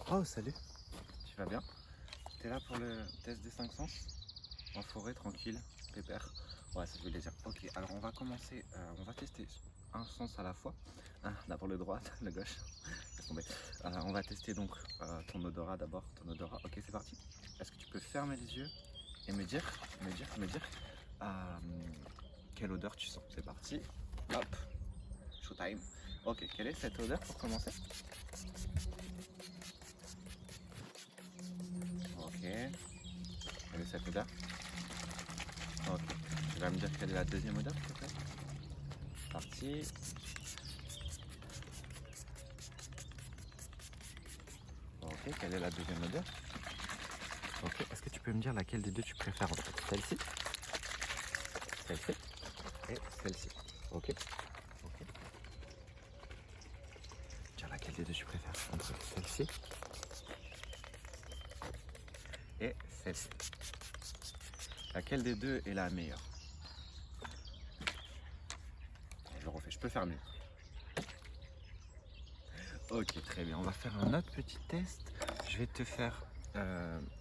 Oh, salut. Tu vas bien? T'es là pour le test des 5 sens? En forêt, tranquille, pépère. Ouais, ça veut dire. Ok, alors on va commencer. On va tester un sens à la fois. D'abord le droit, le gauche. Laisse tomber. On va tester donc ton odorat d'abord. Ton odorat. Ok, c'est parti. Est-ce que tu peux fermer les yeux et me dire euh, quelle odeur tu sens? C'est parti. Hop. Showtime. Ok, quelle est cette odeur pour commencer? Ok. Quelle est cette odeur? Ok. Tu vas me dire quelle est la deuxième odeur, s'il te plaît? Parti. Ok, quelle est la deuxième odeur? Ok, est-ce que tu peux me dire laquelle des deux tu préfères entre celle-ci, celle-ci et celle-ci? Ok. Ok. Dire laquelle des deux tu préfères entre celle-ci et celle-ci? Laquelle des deux est la meilleure? Je refais, je peux faire mieux. Ok, très bien. On va faire un autre petit test. Je vais te faire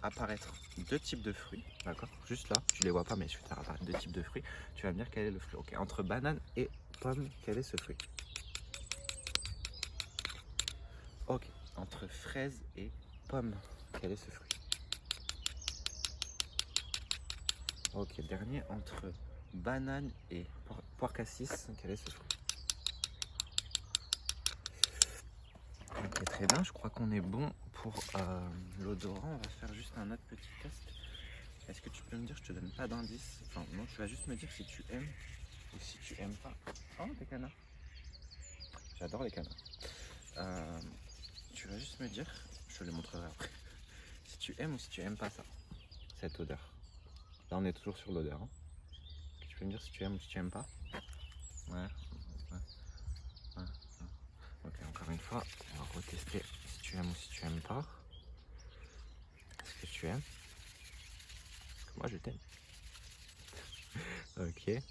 apparaître deux types de fruits, d'accord? Juste là, tu les vois pas, mais je vais te faire apparaître deux types de fruits. Tu vas me dire quel est le fruit. Ok, entre banane et pomme, quel est ce fruit? Ok, entre fraise et pomme, quel est ce fruit? Ok, dernier, entre banane et poire cassis, quel est ce fruit? Ok, très bien, je crois qu'on est bon pour l'odorant. On va faire juste un autre petit test. Est-ce que tu peux me dire, je te donne pas d'indice, enfin non, tu vas juste me dire si tu aimes ou si tu aimes pas. Oh, des canards. J'adore les canards. Tu vas juste me dire, je te les montrerai après, si tu aimes ou si tu aimes pas ça, cette odeur. Là, on est toujours sur l'odeur. Hein. Tu peux me dire si tu aimes ou si tu aimes pas? Ouais. Ouais. Ok, encore une fois, on va retester si tu aimes ou si tu aimes pas. Est-ce que tu aimes? Parce que moi, je t'aime. Ok.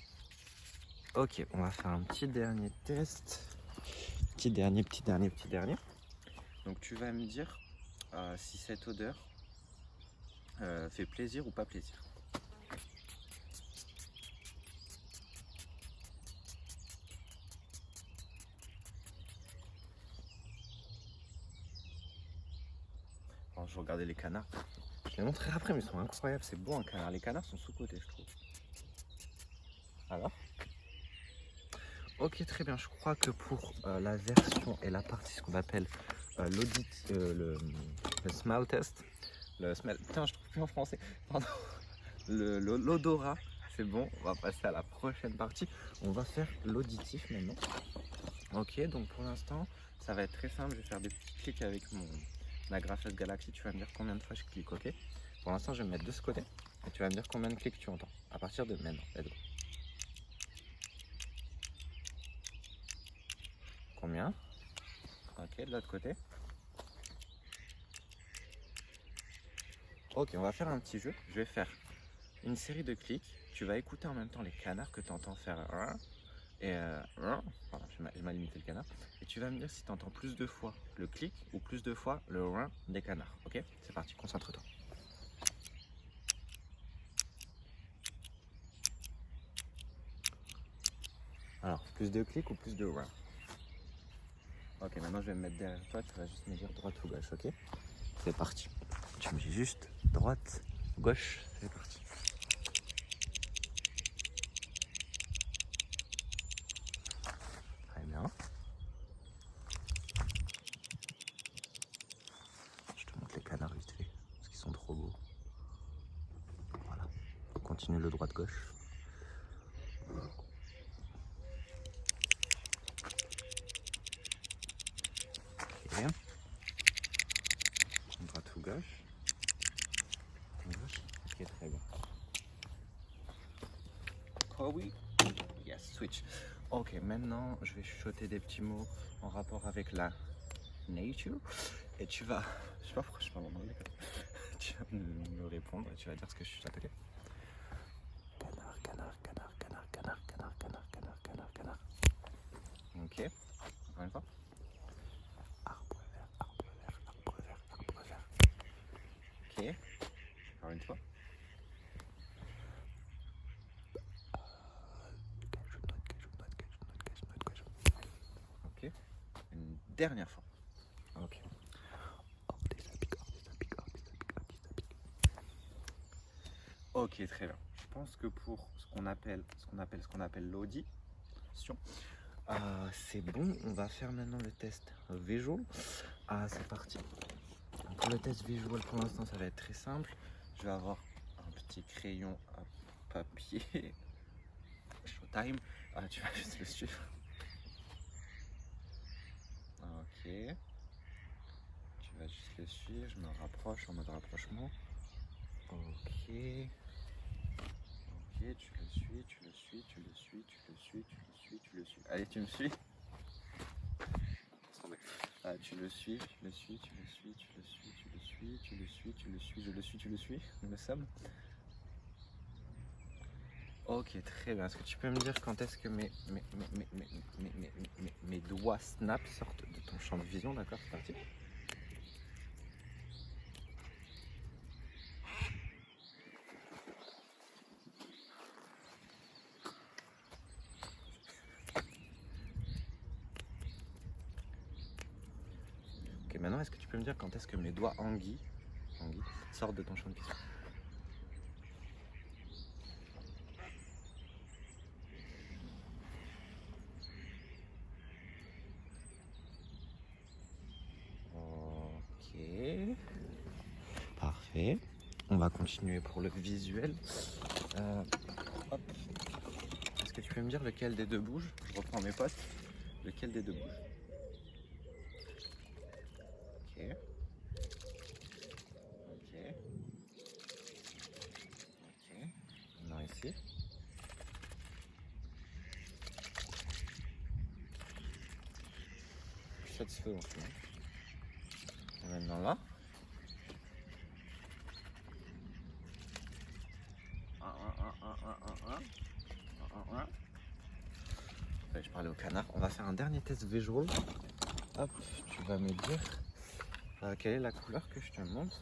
Ok, on va faire un petit dernier test. Petit dernier. Donc tu vas me dire si cette odeur fait plaisir ou pas plaisir. Alors, je regardais les canards. Je les montrerai après, mais ils sont incroyables. C'est beau un canard. Les canards sont sous-cotés, je trouve. Alors? Ok, très bien. Je crois que pour la version et la partie, ce qu'on appelle l'audit, le smell test, putain, je trouve plus en français. Pardon. L'odorat, c'est bon. On va passer à la prochaine partie. On va faire l'auditif maintenant. Ok, donc pour l'instant, ça va être très simple. Je vais faire des petits clics avec mon Agrafos Galaxy. Tu vas me dire combien de fois je clique, ok? Pour l'instant, je vais me mettre de ce côté. Et tu vas me dire combien de clics tu entends. À partir de maintenant. Let's go. Combien? Ok, de l'autre côté. Ok, on va faire un petit jeu. Je vais faire une série de clics. Tu vas écouter en même temps les canards que tu entends faire. Et pardon, je m'ai limité le canard. Et tu vas me dire si tu entends plus de fois le clic ou plus de fois le des canards. Ok? C'est parti, concentre-toi. Alors, plus de clics ou plus de Ok, maintenant je vais me mettre derrière toi. Tu vas juste me dire droite ou gauche. Ok? C'est parti. Tu me dis juste droite, gauche. C'est parti. Très bien. Je te montre les canards vite fait, parce qu'ils sont trop beaux. Voilà. On continue le droite-gauche. Ok. Droite ou gauche? Gauche. Ok, très bien. Kobe. Yes, switch. Ok, maintenant je vais chuchoter des petits mots en rapport avec la nature. Et tu vas, je sais pas pourquoi je parle en anglais. Tu vas me répondre et tu vas dire ce que je chuchote, ok? Canard, canard, canard, canard, canard, canard, canard, canard, canard, canard. Ok, encore une fois. Arbre vert, arbre vert, arbre vert, arbre dernière fois. Ok. Ok, très bien. Je pense que pour ce qu'on appelle l'audition, c'est bon. On va faire maintenant le test visual. C'est parti. Pour le test visual, pour l'instant, ça va être très simple. Je vais avoir un petit crayon à papier. Showtime. Tu vas juste le suivre. Ok. Tu vas juste le suivre. Je me rapproche en mode rapprochement. Ok. Ok, tu le suis, tu le suis, tu le suis, tu le suis, tu le suis, tu le suis. Allez, tu me suis. Tu le suis, tu le suis, tu le suis, tu le suis, tu le suis, tu le suis, tu le suis, je le suis, tu le suis, nous le sommes. Ok, très bien. Est-ce que tu peux me dire quand est-ce que mes doigts snap sortent de ton champ de vision? D'accord, c'est parti. Ok, maintenant, est-ce que tu peux me dire quand est-ce que mes doigts anguilles sortent de ton champ de vision? Ok. Parfait. On va continuer pour le visuel. Hop. Est-ce que tu peux me dire lequel des deux bouge? Je reprends mes potes. Lequel des deux bouge? Ok. Ok. Ok. Maintenant ici. Ça se fait en ce moment. Et maintenant là. Je parlais au canard. On va faire un dernier test visual. Hop, tu vas me dire quelle est la couleur que je te montre.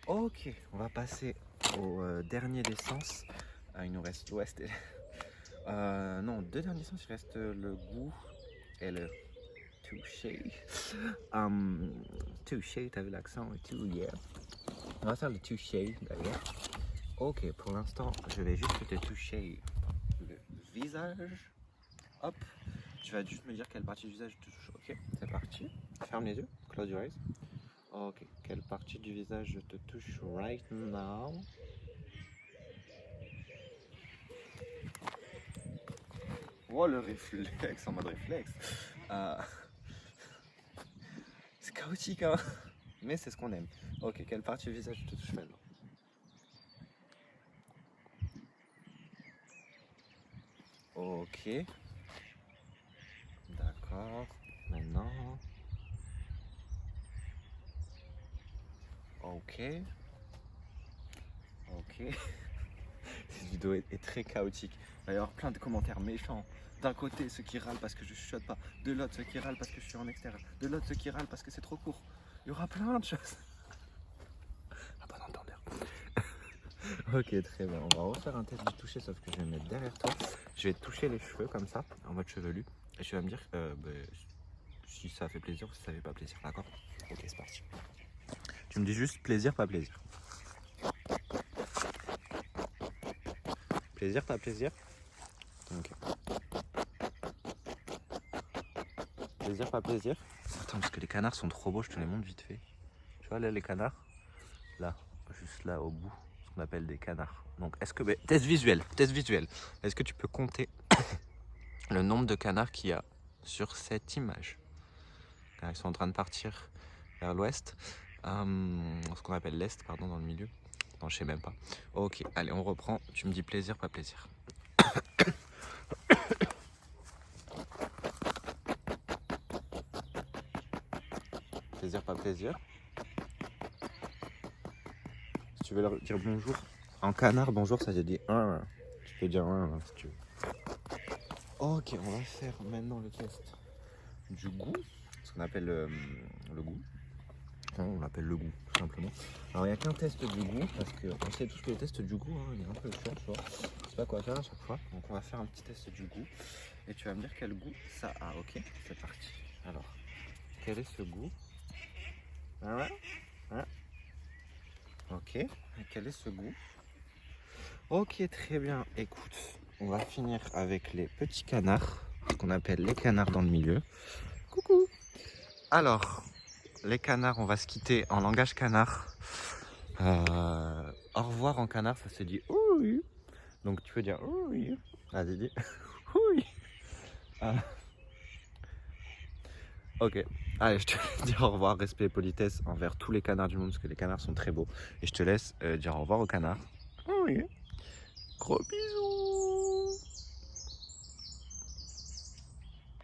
Ok, on va passer au dernier des sens. Il nous reste l'ouest et... non, deux derniers sens, il reste le goût et le toucher. Toucher, t'as vu l'accent et tout, yeah. On va faire le toucher d'ailleurs. Ok, pour l'instant, je vais juste te toucher le visage. Hop, tu vas juste me dire quelle partie du visage te touche. Ok, c'est parti. Ferme les yeux, close your eyes. Ok, quelle partie du visage je te touche right now? Oh, le réflexe, en mode réflexe. C'est chaotique, hein. Mais c'est ce qu'on aime. Ok, quelle partie du visage te touche maintenant? Ok. D'accord. Maintenant. Ok. Ok. Cette vidéo est très chaotique. Il va y avoir plein de commentaires méchants. D'un côté, ceux qui râlent parce que je chuchote pas. De l'autre, ceux qui râlent parce que je suis en extérieur. De l'autre, ceux qui râlent parce que c'est trop court. Il y aura plein de choses. À bon entendeur. Ok, très bien. On va refaire un test du toucher, sauf que je vais me mettre derrière toi. Je vais te toucher les cheveux comme ça, en mode chevelu. Et tu vas me dire si ça fait plaisir ou si ça fait pas plaisir. D'accord? Ok, c'est parti. Tu me dis juste plaisir, pas plaisir. Plaisir, pas plaisir? Ok. Plaisir, pas plaisir? Attends, parce que les canards sont trop beaux, je te les montre vite fait. Tu vois là les canards? Là, juste là au bout, ce qu'on appelle des canards. Donc est-ce que... test visuel. Est-ce que tu peux compter le nombre de canards qu'il y a sur cette image? Car ils sont en train de partir vers l'ouest. Ce qu'on appelle l'est, pardon, dans le milieu. Non, je sais même pas. Ok, allez, on reprend. Tu me dis plaisir, pas plaisir. Plaisir, pas plaisir. tu veux leur dire bonjour. En canard, bonjour, ça te dit un. Tu peux dire un si tu veux. Ok, on va faire maintenant le test du goût, ce qu'on appelle le goût. Enfin, on l'appelle le goût, tout simplement. Alors, il n'y a qu'un test du goût, parce qu'on sait tous que le test du goût, il est un peu chiant, tu vois. Je sais pas quoi faire à chaque fois. Donc, on va faire un petit test du goût. Et tu vas me dire quel goût ça a, ok? C'est parti. Alors, quel est ce goût? Ah ouais? Ah. Ok, et quel est ce goût? Ok, très bien. Écoute, on va finir avec les petits canards, ce qu'on appelle les canards dans le milieu. Coucou! Alors, les canards, on va se quitter en langage canard. Au revoir en canard, ça se dit oui. Donc tu peux dire oui. Vas-y, dis oui. Ah. Ok. Allez, je te laisse dire au revoir, respect et politesse envers tous les canards du monde, parce que les canards sont très beaux. Et je te laisse dire au revoir aux canards. Oui. Gros bisous.